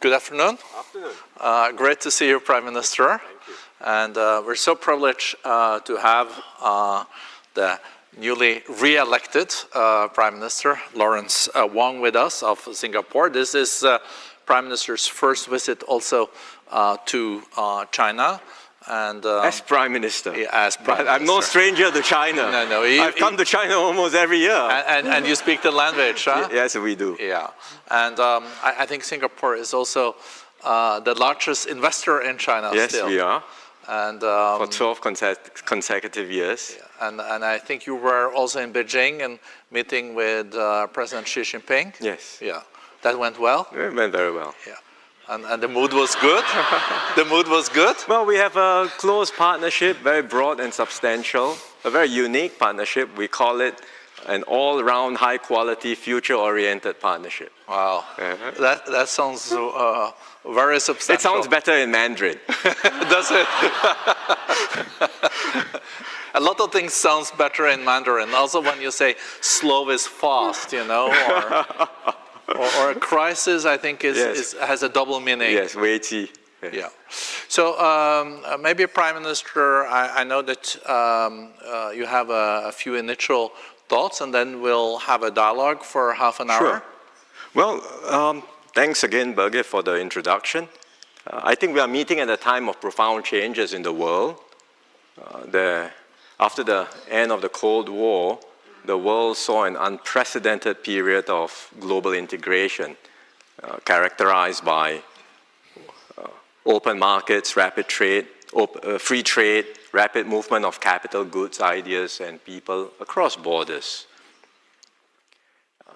Good afternoon. Afternoon. Great to see you, Prime Minister. Thank you. And we're so privileged to have the newly re-elected Prime Minister, Lawrence Wong, with us of Singapore. This is Prime Minister's first visit also to China. And As Prime Minister. Yeah, as Prime but Minister. I'm no stranger to China. No. I've come to China almost every year. And you speak the language, huh? Yes, we do. Yeah. And I think Singapore is also the largest investor in China Yes, still. we are. And For 12 consecutive years. Yeah. And I think you were also in Beijing and meeting with President Xi Jinping. Yes. Yeah. That went well? It went very well. Yeah. And the mood was good? The mood was good? Well, we have a close partnership, very broad and substantial, a very unique partnership. We call it an all-round, high-quality, future-oriented partnership. Wow. That sounds very substantial. It sounds better in Mandarin. Does it? A lot of things sounds better in Mandarin. Also when you say slow is fast, you know, or a crisis, I think has a double meaning. Yes, 危机. Yeah. So maybe Prime Minister, I know that you have a few initial thoughts, and then we'll have a dialogue for half an hour. Sure. Well, thanks again, Birgit, for the introduction. I think we are meeting at a time of profound changes in the world. After the end of the Cold War, the world saw an unprecedented period of global integration, characterized by open markets, rapid trade, free trade, rapid movement of capital, goods, ideas, and people across borders.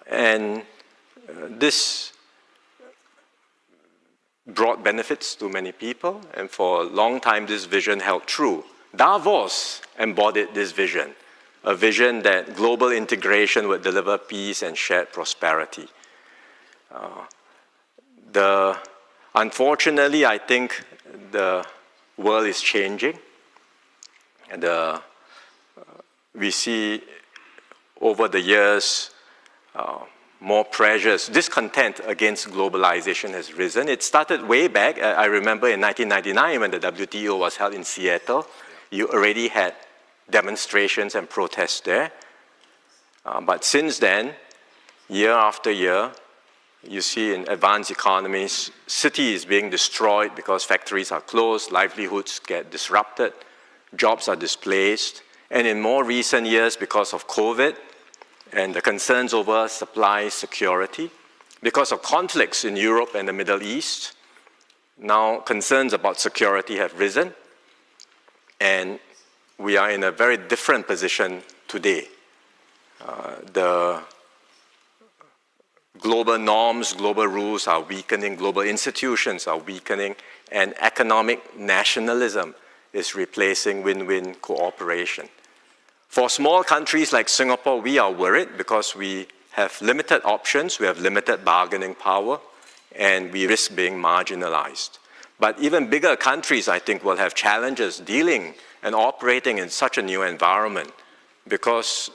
And this brought benefits to many people, and for a long time this vision held true. Davos embodied this vision, a vision that global integration would deliver peace and shared prosperity. Unfortunately, I think the world is changing. And we see over the years more pressures. Discontent against globalization has risen. It started way back. I remember in 1999 when the WTO was held in Seattle, you already had demonstrations and protests there. But since then, year after year, you see in advanced economies, cities being destroyed because factories are closed, livelihoods get disrupted, jobs are displaced, and in more recent years, because of COVID and the concerns over supply security, because of conflicts in Europe and the Middle East, now concerns about security have risen, and we are in a very different position today. The global norms, global rules are weakening, global institutions are weakening, and economic nationalism is replacing win-win cooperation. For small countries like Singapore, we are worried because we have limited options, we have limited bargaining power, and we risk being marginalized. But even bigger countries, I think, will have challenges dealing and operating in such a new environment because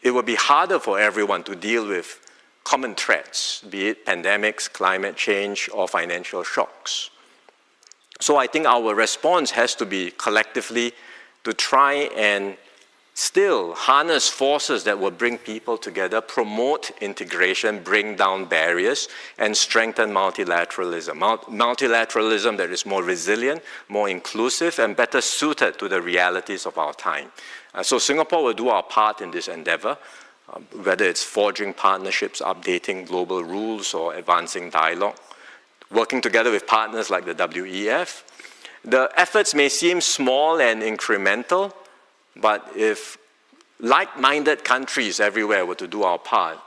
it will be harder for everyone to deal with common threats, be it pandemics, climate change, or financial shocks. So I think our response has to be collectively to try and still harness forces that will bring people together, promote integration, bring down barriers, and strengthen multilateralism. Multilateralism that is more resilient, more inclusive, and better suited to the realities of our time. So Singapore will do our part in this endeavor, whether it's forging partnerships, updating global rules, or advancing dialogue, working together with partners like the WEF. The efforts may seem small and incremental, but if like-minded countries everywhere were to do our part,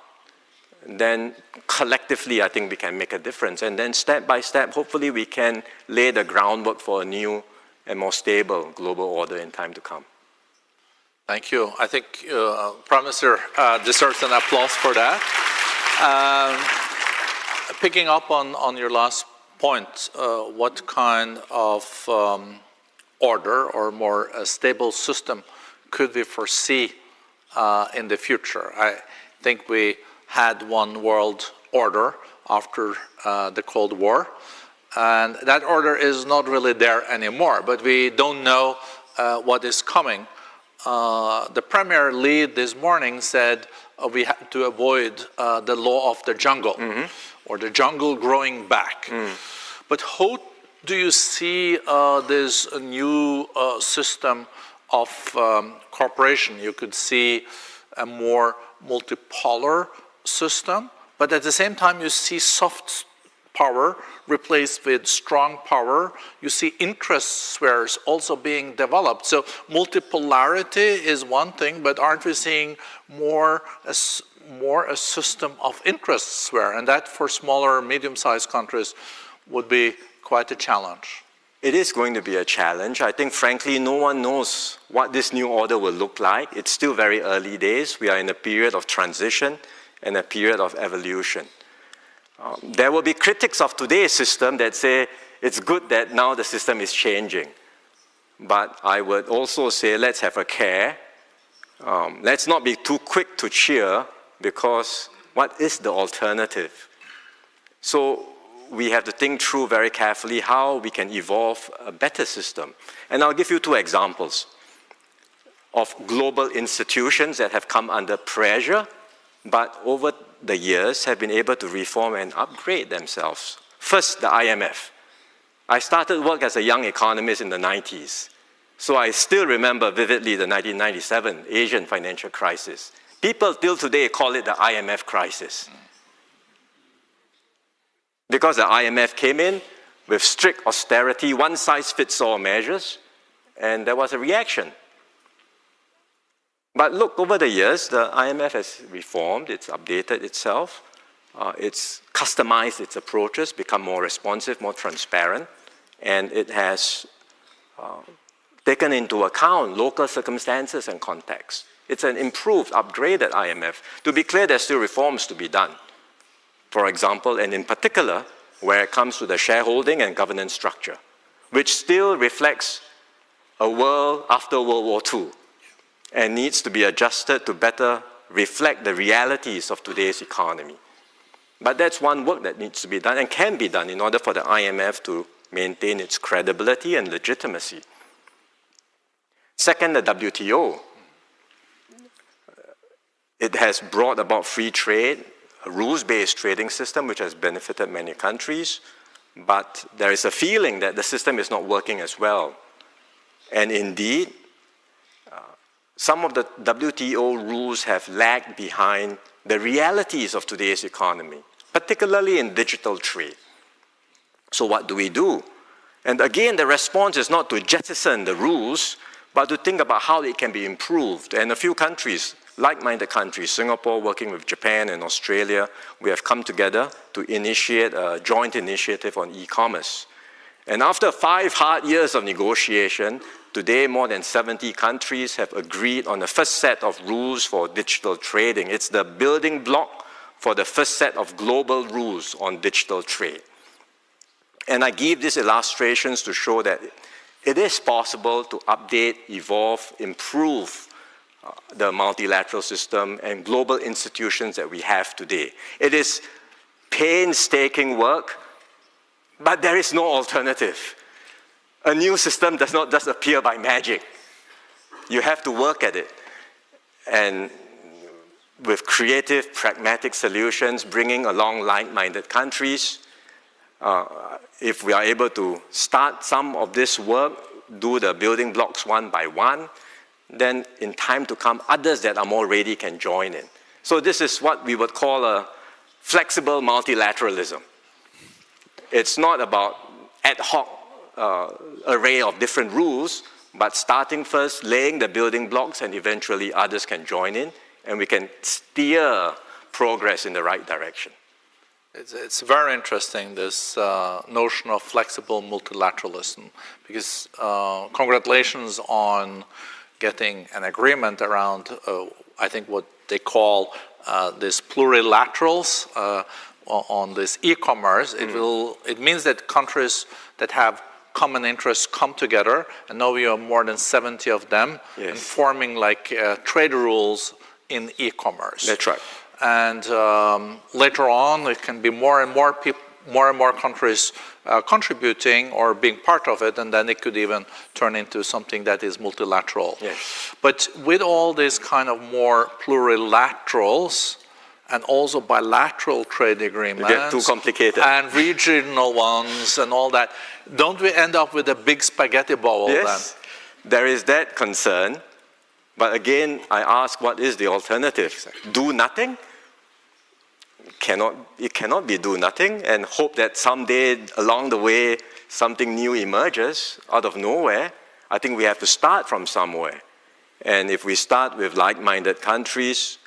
then collectively I think we can make a difference. And then step by step, hopefully we can lay the groundwork for a new and more stable global order in time to come. Thank you. I think Prime Minister deserves an applause for that. Picking up on your last point, what kind of order or more stable system could we foresee in the future? I think we had one world order after the Cold War. And that order is not really there anymore, but we don't know what is coming. The Premier lead this morning said we have to avoid the law of the jungle, or the jungle growing back. But how do you see this new system of cooperation? You could see a more multipolar system, but at the same time you see soft power replaced with strong power. You see interest spheres also being developed. So multipolarity is one thing, but aren't we seeing more a system of interest sphere? And that for smaller, medium-sized countries would be quite a challenge. It is going to be a challenge. I think, frankly, no one knows what this new order will look like. It's still very early days. We are in a period of transition and a period of evolution. There will be critics of today's system that say it's good that now the system is changing. But I would also say let's have a care. Let's not be too quick to cheer, because what is the alternative? So we have to think through very carefully how we can evolve a better system. And I'll give you two examples of global institutions that have come under pressure, but over the years have been able to reform and upgrade themselves. First, the IMF. I started work as a young economist in the 90s, so I still remember vividly the 1997 Asian financial crisis. People till today call it the IMF crisis, because the IMF came in with strict austerity, one-size-fits-all measures, and there was a reaction. But look, over the years, the IMF has reformed, it's updated itself, it's customized its approaches, become more responsive, more transparent, and it has taken into account local circumstances and context. It's an improved, upgraded IMF. To be clear, there's still reforms to be done. For example, and in particular, where it comes to the shareholding and governance structure, which still reflects a world after World War II, and needs to be adjusted to better reflect the realities of today's economy. But that's one work that needs to be done and can be done in order for the IMF to maintain its credibility and legitimacy. Second, the WTO. It has brought about free trade, a rules-based trading system which has benefited many countries, but there is a feeling that the system is not working as well. And indeed, some of the WTO rules have lagged behind the realities of today's economy, particularly in digital trade. So what do we do? And again, the response is not to jettison the rules, but to think about how it can be improved. And a few countries, like-minded countries, Singapore working with Japan and Australia, we have come together to initiate a joint initiative on e-commerce. And after 5 hard years of negotiation, today more than 70 countries have agreed on the first set of rules for digital trading. It's the building block for the first set of global rules on digital trade. And I give these illustrations to show that it is possible to update, evolve, improve the multilateral system and global institutions that we have today. It is painstaking work, but there is no alternative. A new system does not just appear by magic. You have to work at it. And with creative, pragmatic solutions, bringing along like-minded countries, if we are able to start some of this work, do the building blocks one by one, then in time to come, others that are more ready can join in. So this is what we would call a flexible multilateralism. It's not about ad hoc array of different rules, but starting first, laying the building blocks, and eventually others can join in, and we can steer progress in the right direction. It's very interesting, this notion of flexible multilateralism, because congratulations on getting an agreement around, I think, what they call these plurilaterals on this e-commerce. It means that countries that have common interests come together, and now we have more than 70 of them, and forming like trade rules in e-commerce. That's right. And later on, it can be more and more countries contributing or being part of it, and then it could even turn into something that is multilateral. Yes. But with all these kind of more plurilaterals and also bilateral trade agreements, they get too complicated, and regional ones and all that, don't we end up with a big spaghetti bowl then? Yes, there is that concern. But again, I ask, what is the alternative? Do nothing? It cannot be do nothing and hope that someday along the way something new emerges out of nowhere. I think we have to start from somewhere. And if we start with like-minded countries,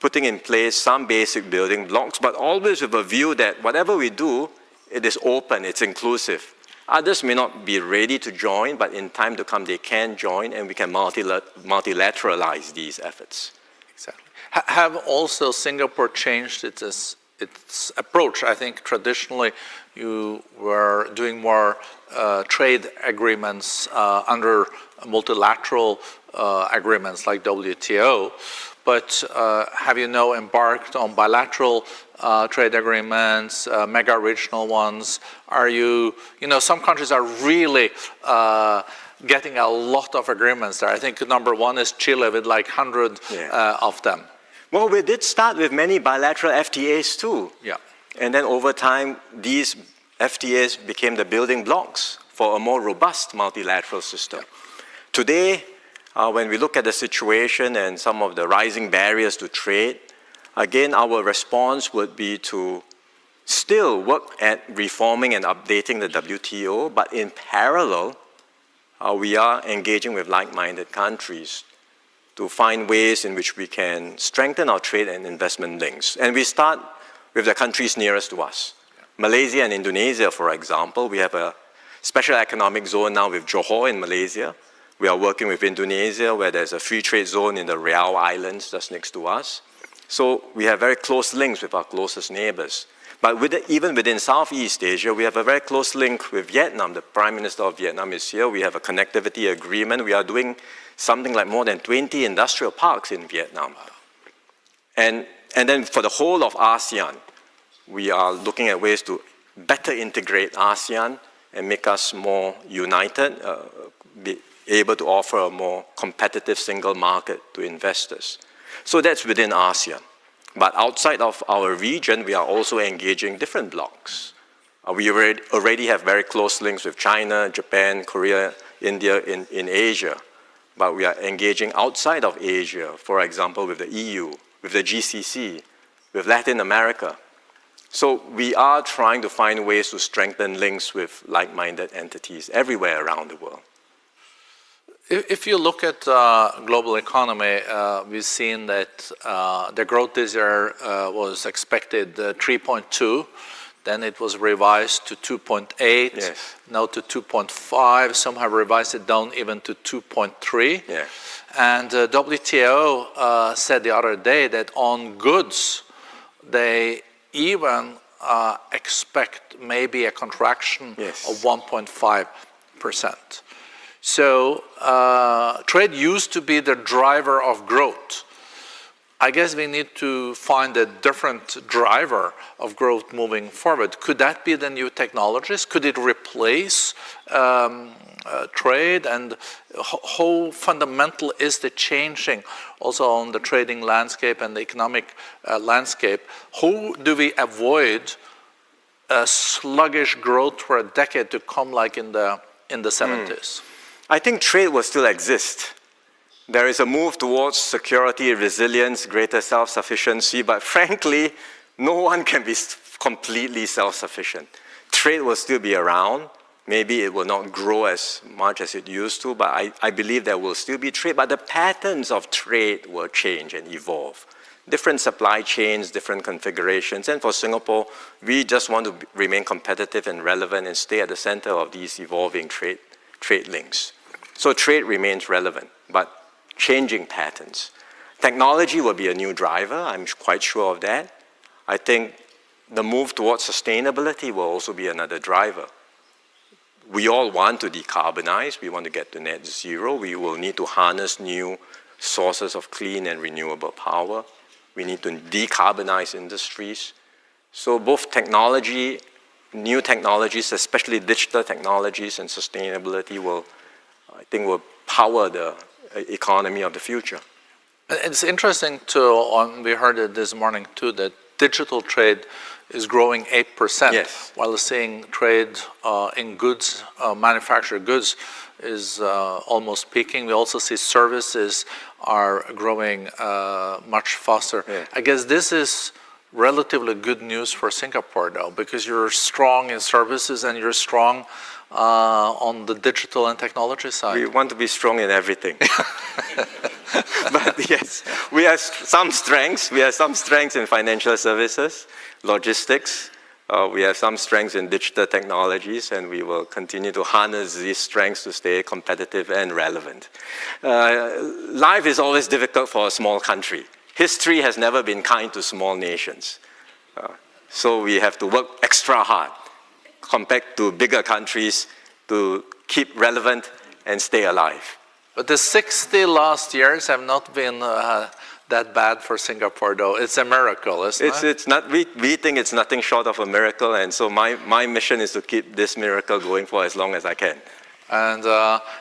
putting in place some basic building blocks, but always with a view that whatever we do, it is open, it's inclusive. Others may not be ready to join, but in time to come they can join, and we can multilateralize these efforts. Exactly. Have also Singapore changed its approach? I think traditionally you were doing more trade agreements under multilateral agreements like WTO, but have you now embarked on bilateral trade agreements, mega regional ones? Are you know, some countries are really getting a lot of agreements there. I think number one is Chile with like 100 of them. Well, we did start with many bilateral FTAs too. Yeah. And then over time, these FTAs became the building blocks for a more robust multilateral system. Today, when we look at the situation and some of the rising barriers to trade, again, our response would be to still work at reforming and updating the WTO, but in parallel, we are engaging with like-minded countries to find ways in which we can strengthen our trade and investment links. And we start with the countries nearest to us. Malaysia and Indonesia, for example, we have a special economic zone now with Johor in Malaysia. We are working with Indonesia, where there's a free trade zone in the Riau Islands just next to us. So we have very close links with our closest neighbors. But even within Southeast Asia, we have a very close link with Vietnam. The Prime Minister of Vietnam is here. We have a connectivity agreement. We are doing something like more than 20 industrial parks in Vietnam. And then for the whole of ASEAN, we are looking at ways to better integrate ASEAN and make us more united, be able to offer a more competitive single market to investors. So that's within ASEAN. But outside of our region, we are also engaging different blocs. We already have very close links with China, Japan, Korea, India in Asia. But we are engaging outside of Asia, for example, with the EU, with the GCC, with Latin America. So we are trying to find ways to strengthen links with like-minded entities everywhere around the world. If you look at global economy, we've seen that the growth this year was expected 3.2, then it was revised to 2.8, yes. Now to 2.5. Some have revised it down even to 2.3. Yeah. And WTO said the other day that on goods, they even expect maybe a contraction yes. of 1.5%. So trade used to be the driver of growth. I guess we need to find a different driver of growth moving forward. Could that be the new technologies? Could it replace trade? And how fundamental is the changing also on the trading landscape and the economic landscape? How do we avoid a sluggish growth for a decade to come like in the 70s? I think trade will still exist. There is a move towards security, resilience, greater self-sufficiency, but frankly, no one can be completely self-sufficient. Trade will still be around. Maybe it will not grow as much as it used to, but I believe there will still be trade, but the patterns of trade will change and evolve. Different supply chains, different configurations, and for Singapore, we just want to remain competitive and relevant and stay at the center of these evolving trade links. So trade remains relevant, but changing patterns. Technology will be a new driver, I'm quite sure of that. I think the move towards sustainability will also be another driver. We all want to decarbonize, we want to get to net zero, we will need to harness new sources of clean and renewable power. We need to decarbonize industries. So both technology, new technologies, especially digital technologies and sustainability will power the economy of the future. It's interesting too, we heard it this morning too, that digital trade is growing 8%, yes, while seeing trade in goods, manufactured goods, is almost peaking. We also see services are growing much faster. Yeah. I guess this is relatively good news for Singapore, though, because you're strong in services and you're strong on the digital and technology side. We want to be strong in everything. But yes, we have some strengths. We have some strengths in financial services, logistics. We have some strengths in digital technologies, and we will continue to harness these strengths to stay competitive and relevant. Life is always difficult for a small country. History has never been kind to small nations. So we have to work extra hard compared to bigger countries to keep relevant and stay alive. But the 60 last years have not been that bad for Singapore, though. It's a miracle, isn't it? It's not. We think it's nothing short of a miracle, and so my mission is to keep this miracle going for as long as I can. And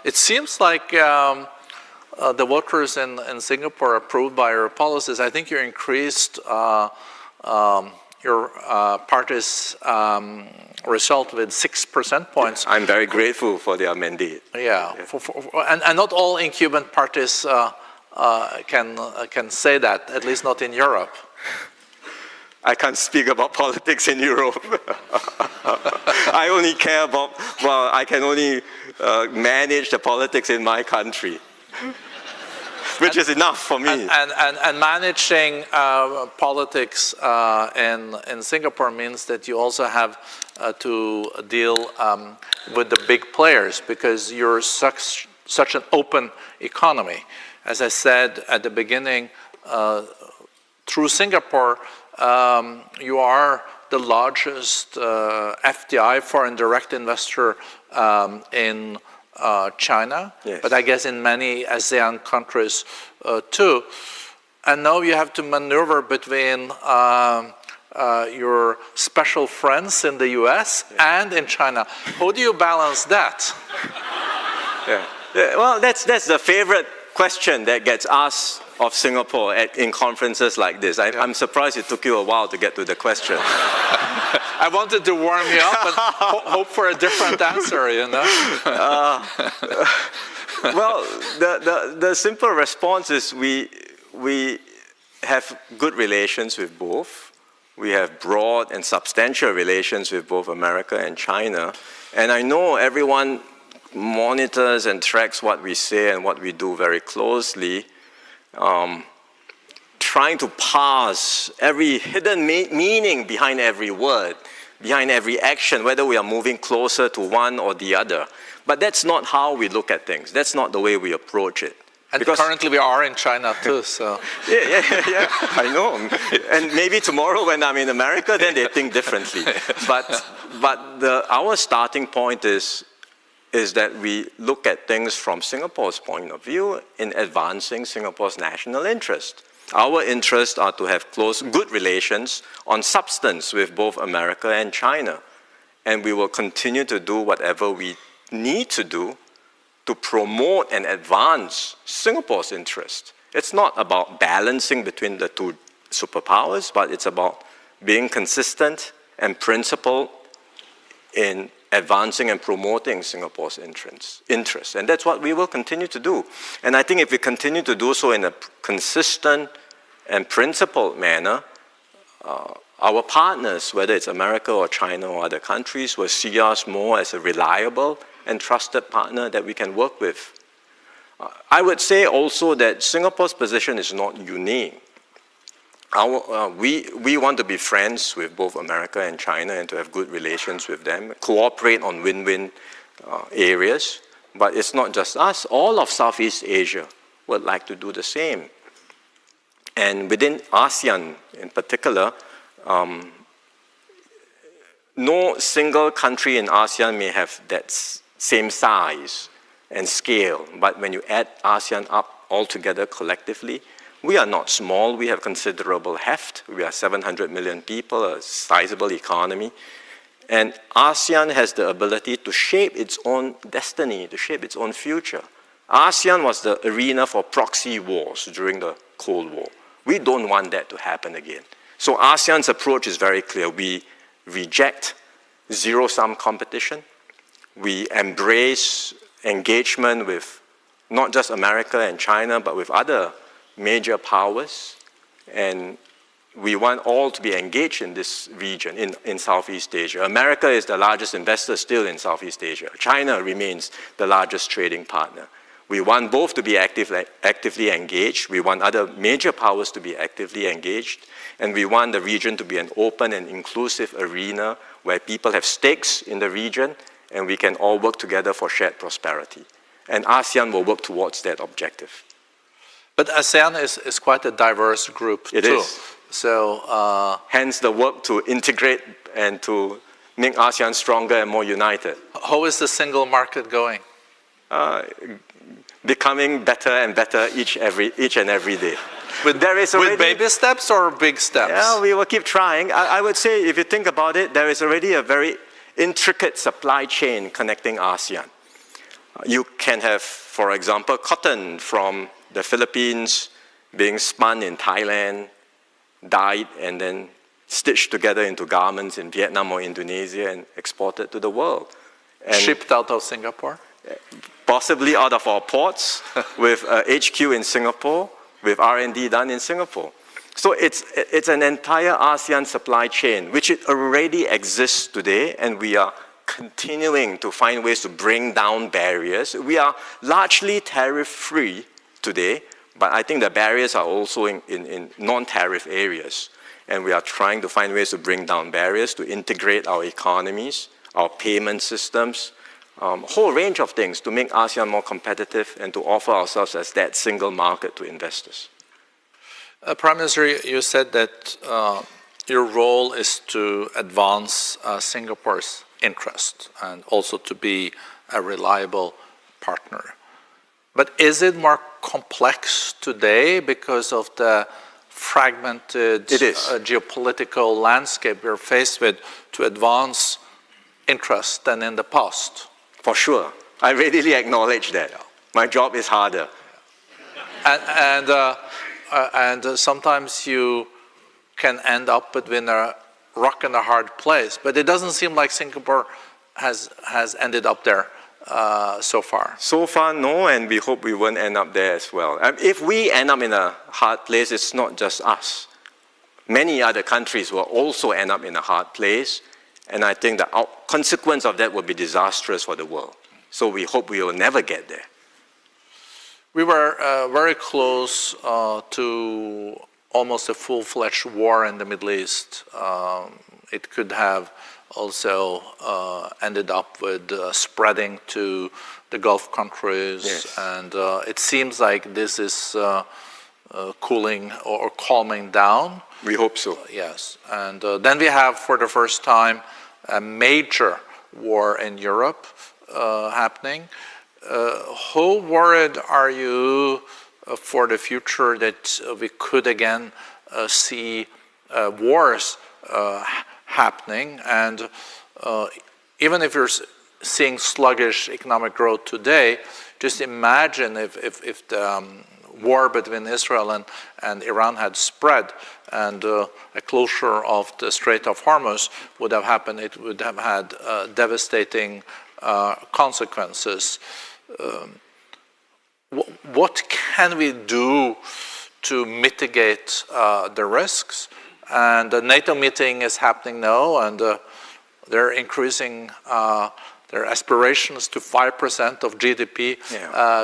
it seems like the voters in Singapore approved by your policies. I think you increased your party's result with 6 percentage points. I'm very grateful for their mandate. Yeah, yeah. And not all incumbent parties can say that, at least not in Europe. I can't speak about politics in Europe. I only care about, well, I can only manage the politics in my country, which is enough for me. And managing politics in Singapore means that you also have to deal with the big players, because you're such an open economy. As I said at the beginning, through Singapore, you are the largest FDI, foreign direct investor, in China, yes, but I guess in many ASEAN countries too. And now you have to maneuver between your special friends in the US, yes, and in China. How do you balance that? Yeah. Well, that's the favorite question that gets asked of Singapore in conferences like this. I'm surprised it took you a while to get to the question. I wanted to warm you up and hope for a different answer, you know? Well, the simple response is we have good relations with both. We have broad and substantial relations with both America and China. And I know everyone monitors and tracks what we say and what we do very closely, trying to parse every hidden meaning behind every word, behind every action, whether we are moving closer to one or the other. But that's not how we look at things. That's not the way we approach it. And because currently we are in China too, so. Yeah, I know. And maybe tomorrow when I'm in America, then they think differently. But our starting point is that we look at things from Singapore's point of view in advancing Singapore's national interest. Our interests are to have close, good relations on substance with both America and China. And we will continue to do whatever we need to do to promote and advance Singapore's interest. It's not about balancing between the two superpowers, but it's about being consistent and principled in advancing and promoting Singapore's interests. And that's what we will continue to do. And I think if we continue to do so in a consistent and principled manner, our partners, whether it's America or China or other countries, will see us more as a reliable and trusted partner that we can work with. I would say also that Singapore's position is not unique. We want to be friends with both America and China and to have good relations with them, cooperate on win-win areas. But it's not just us. All of Southeast Asia would like to do the same. And within ASEAN in particular, no single country in ASEAN may have that same size and scale. But when you add ASEAN up all together collectively, We are not small. We have considerable heft. We are 700 million people, a sizable economy. And ASEAN has the ability to shape its own destiny, to shape its own future. ASEAN was the arena for proxy wars during the Cold War. We don't want that to happen again. So ASEAN's approach is very clear. We reject zero-sum competition. We embrace engagement with not just America and China, but with other major powers. And we want all to be engaged in this region, in Southeast Asia. America is the largest investor still in Southeast Asia. China remains the largest trading partner. We want both to be actively engaged. We want other major powers to be actively engaged. And we want the region to be an open and inclusive arena where people have stakes in the region and we can all work together for shared prosperity. And ASEAN will work towards that objective. But ASEAN is quite a diverse group too. It is. So, hence the work to integrate and to make ASEAN stronger and more united. How is the single market going? Becoming better and better each and every day. With baby steps or big steps? Yeah, we will keep trying. I would say, if you think about it, there is already a very intricate supply chain connecting ASEAN. You can have, for example, cotton from the Philippines being spun in Thailand, dyed, and then stitched together into garments in Vietnam or Indonesia and exported to the world. And shipped out of Singapore? Possibly out of our ports, with HQ in Singapore, with R&D done in Singapore. So it's an entire ASEAN supply chain, which it already exists today, and we are continuing to find ways to bring down barriers. We are largely tariff-free today, but I think the barriers are also in non-tariff areas. And we are trying to find ways to bring down barriers, to integrate our economies, our payment systems, a whole range of things to make ASEAN more competitive and to offer ourselves as that single market to investors. Prime Minister, you said that your role is to advance Singapore's interest and also to be a reliable partner. But is it more complex today because of the fragmented geopolitical landscape we're faced with to advance interest than in the past? For sure. I readily acknowledge that. My job is harder. And sometimes you can end up between a rock and a hard place. But it doesn't seem like Singapore has ended up there so far. So far, no, and we hope we won't end up there as well. If we end up in a hard place, it's not just us. Many other countries will also end up in a hard place. And I think the consequence of that will be disastrous for the world. So we hope we will never get there. We were very close to almost a full-fledged war in the Middle East. It could have also ended up with spreading to the Gulf countries. Yes. And it seems like this is cooling or calming down. We hope so. Yes. And then we have, for the first time, a major war in Europe happening. How worried are you for the future that we could again see wars happening? And even if you're seeing sluggish economic growth today, just imagine if the war between Israel and Iran had spread and a closure of the Strait of Hormuz would have happened. It would have had devastating consequences. What can we do to mitigate the risks? And the NATO meeting is happening now, and they're increasing their aspirations to 5% of GDP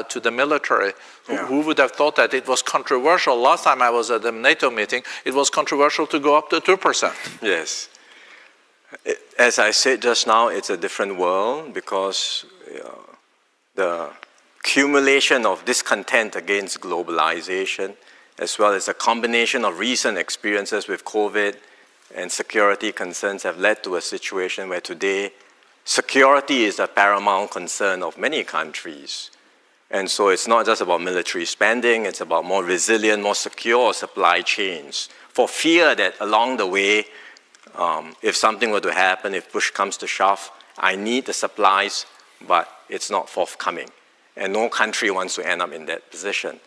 to the military. Yeah. Who would have thought that? It was controversial. Last time I was at the NATO meeting, it was controversial to go up to 2%. Yes. As I said just now, it's a different world because the accumulation of discontent against globalization, as well as a combination of recent experiences with COVID and security concerns have led to a situation where today security is a paramount concern of many countries. And so it's not just about military spending, it's about more resilient, more secure supply chains, for fear that along the way, if something were to happen, if push comes to shove, I need the supplies, but it's not forthcoming. And no country wants to end up in that position.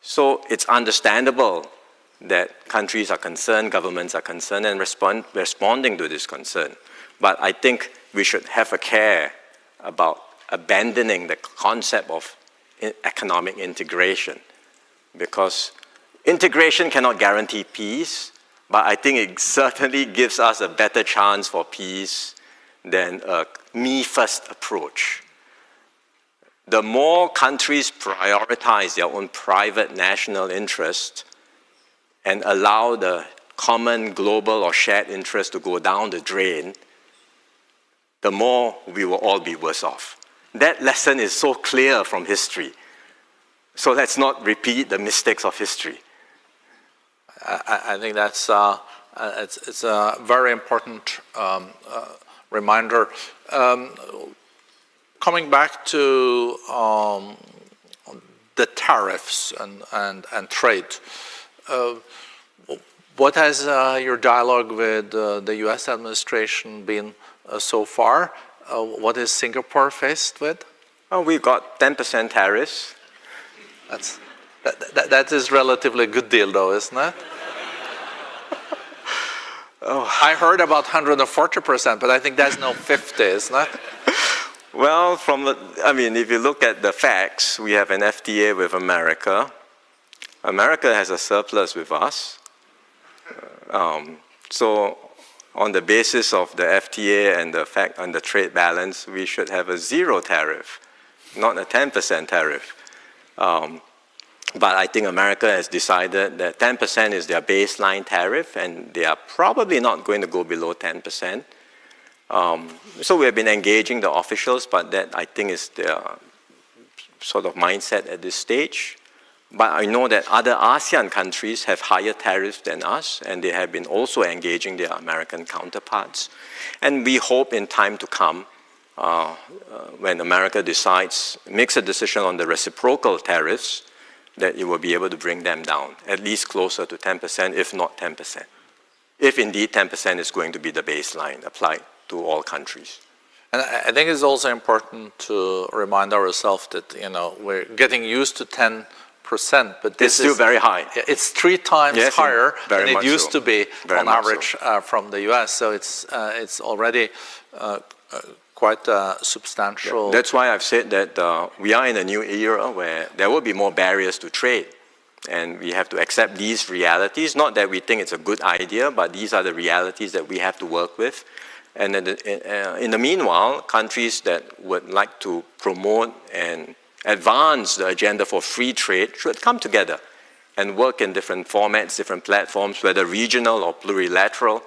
So it's understandable that countries are concerned, governments are concerned, and responding to this concern. But I think we should have a care about abandoning the concept of economic integration, because integration cannot guarantee peace, but I think it certainly gives us a better chance for peace than a me-first approach. The more countries prioritize their own private national interest and allow the common global or shared interest to go down the drain, the more we will all be worse off. That lesson is so clear from history. So let's not repeat the mistakes of history. I think that's it's a very important reminder. Coming back to the tariffs and trade, what has your dialogue with the U.S. administration been so far? What is Singapore faced with? We've got 10% tariffs. That is relatively good deal, though, isn't it? I heard about 140%, but I think that's no 50, isn't it? Well, if you look at the facts, we have an FTA with America. America has a surplus with us. So on the basis of the FTA and the fact on the trade balance, we should have a zero tariff, not a 10% tariff. But I think America has decided that 10% is their baseline tariff, and they are probably not going to go below 10%. So we have been engaging the officials, but that I think is their sort of mindset at this stage. But I know that other ASEAN countries have higher tariffs than us, and they have been also engaging their American counterparts. And we hope in time to come, when America makes a decision on the reciprocal tariffs, that it will be able to bring them down, at least closer to 10%, if not 10%. If indeed 10% is going to be the baseline applied to all countries. And I think it's also important to remind ourselves that, we're getting used to 10%, but this is still very high. It's 3 times higher than it used to be on average from the US. So it's already quite substantial. Yeah. That's why I've said that we are in a new era where there will be more barriers to trade. And we have to accept these realities. Not that we think it's a good idea, but these are the realities that we have to work with. And in the meanwhile, countries that would like to promote and advance the agenda for free trade should come together and work in different formats, different platforms, whether regional or plurilateral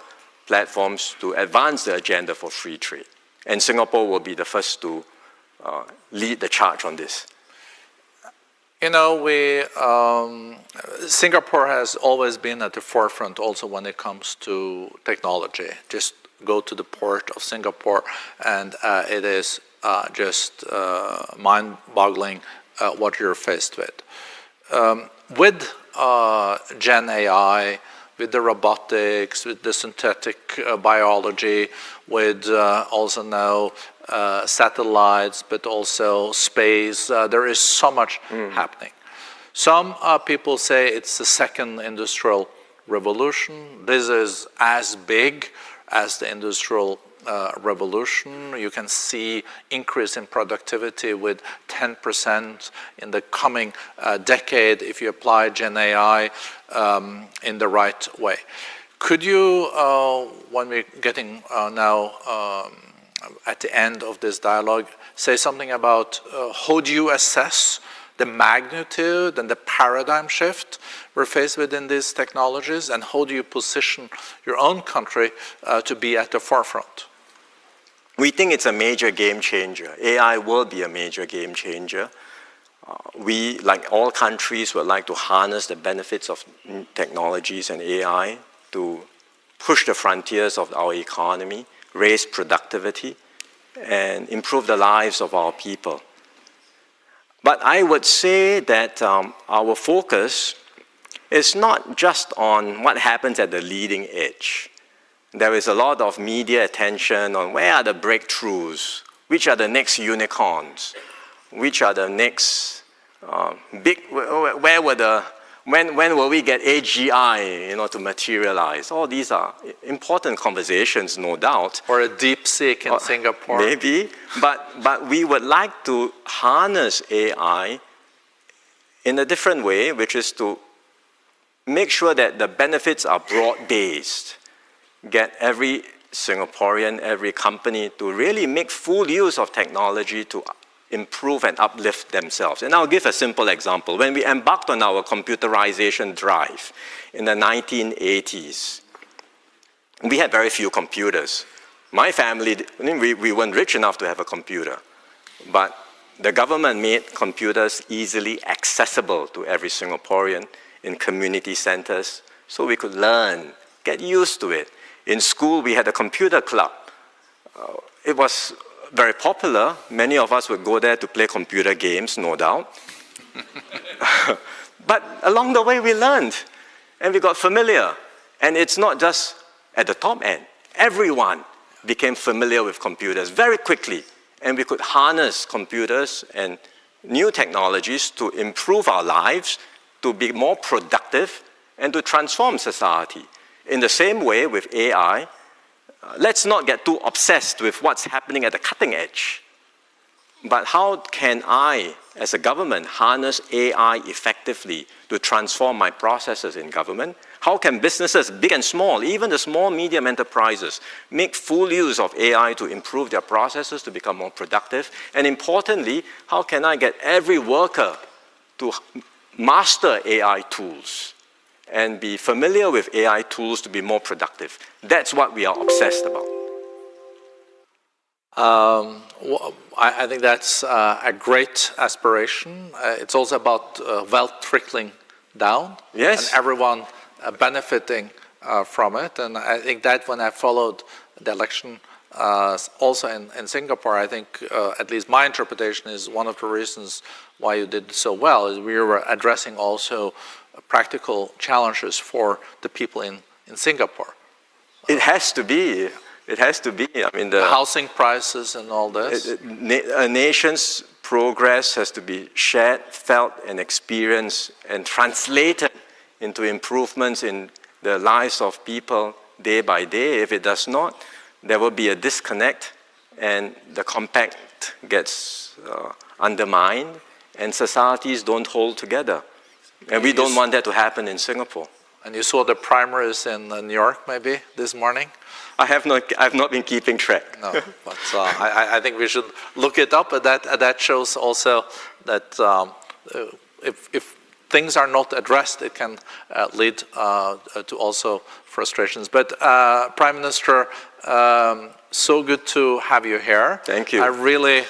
platforms, to advance the agenda for free trade. And Singapore will be the first to lead the charge on this. Singapore has always been at the forefront also when it comes to technology. Just go to the port of Singapore and it is just mind-boggling what you're faced with. With Gen AI, with the robotics, with the synthetic biology, with also now satellites, but also space. There is so much happening. Some people say it's the second industrial revolution. This is as big as the industrial revolution. You can see increase in productivity with 10% in the coming decade if you apply Gen AI in the right way. Could you, when we're getting now at the end of this dialogue, say something about how do you assess the magnitude and the paradigm shift we're faced with in these technologies, and how do you position your own country to be at the forefront? We think it's a major game changer. AI will be a major game changer. We, like all countries, would like to harness the benefits of technologies and AI to push the frontiers of our economy, raise productivity, and improve the lives of our people. But I would say that our focus is not just on what happens at the leading edge. There is a lot of media attention on where are the breakthroughs, which are the next unicorns, which are the next when will we get AGI, to materialize? All these are important conversations, no doubt. Or a DeepSeek in Singapore. Maybe, but we would like to harness AI in a different way, which is to make sure that the benefits are broad-based. Get every Singaporean, every company to really make full use of technology to improve and uplift themselves. And I'll give a simple example. When we embarked on our computerization drive in the 1980s, we had very few computers. My family, we weren't rich enough to have a computer, but the government made computers easily accessible to every Singaporean in community centers so we could learn, get used to it. In school, we had a computer club. It was very popular. Many of us would go there to play computer games, no doubt. But along the way, we learned, and we got familiar. And it's not just at the top end. Everyone became familiar with computers very quickly, and we could harness computers and new technologies to improve our lives, to be more productive, and to transform society. In the same way with AI, let's not get too obsessed with what's happening at the cutting edge. But how can I, as a government, harness AI effectively to transform my processes in government? How can businesses, big and small, even the small, medium enterprises, make full use of AI to improve their processes, to become more productive? And importantly, how can I get every worker to master AI tools and be familiar with AI tools to be more productive? That's what we are obsessed about. I think that's a great aspiration. It's also about wealth trickling down. Yes. And everyone benefiting from it. And I think that when I followed the election also in Singapore, I think at least my interpretation is one of the reasons why you did so well is we were addressing also practical challenges for the people in Singapore. It has to be. It has to be. I mean, the housing prices and all this. A nation's progress has to be shared, felt, and experienced, and translated into improvements in the lives of people day by day. If it does not, there will be a disconnect, and the compact gets undermined, and societies don't hold together. And we don't want that to happen in Singapore. And you saw the primaries in New York, maybe, this morning? I've not been keeping track. No, but I think we should look it up. That shows also that if things are not addressed, it can lead to also frustrations. But Prime Minister, so good to have you here. Thank you. I really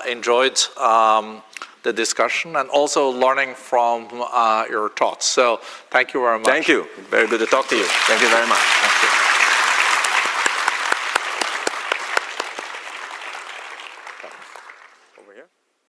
enjoyed the discussion and also learning from your thoughts. So thank you very much. Thank you. Very good to talk to you. Thank you very much. Thank you.